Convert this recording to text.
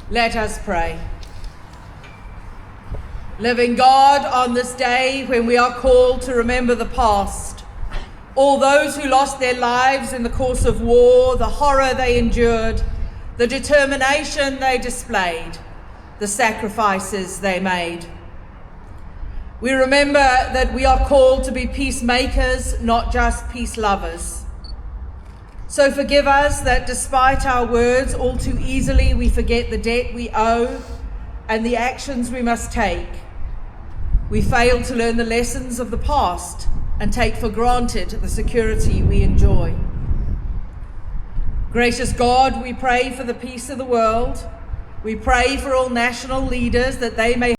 Let us pray. Living God, on this day when we are called to remember the past, all those who lost their lives in the course of war, the horror they endured, the determination they displayed, the sacrifices they made. We remember that we are called to be peacemakers, not just peace lovers. So forgive us that despite our words, all too easily we forget the debt we owe and the actions we must take. We fail to learn the lessons of the past and take for granted the security we enjoy. Gracious God, we pray for the peace of the world. We pray for all national leaders that they may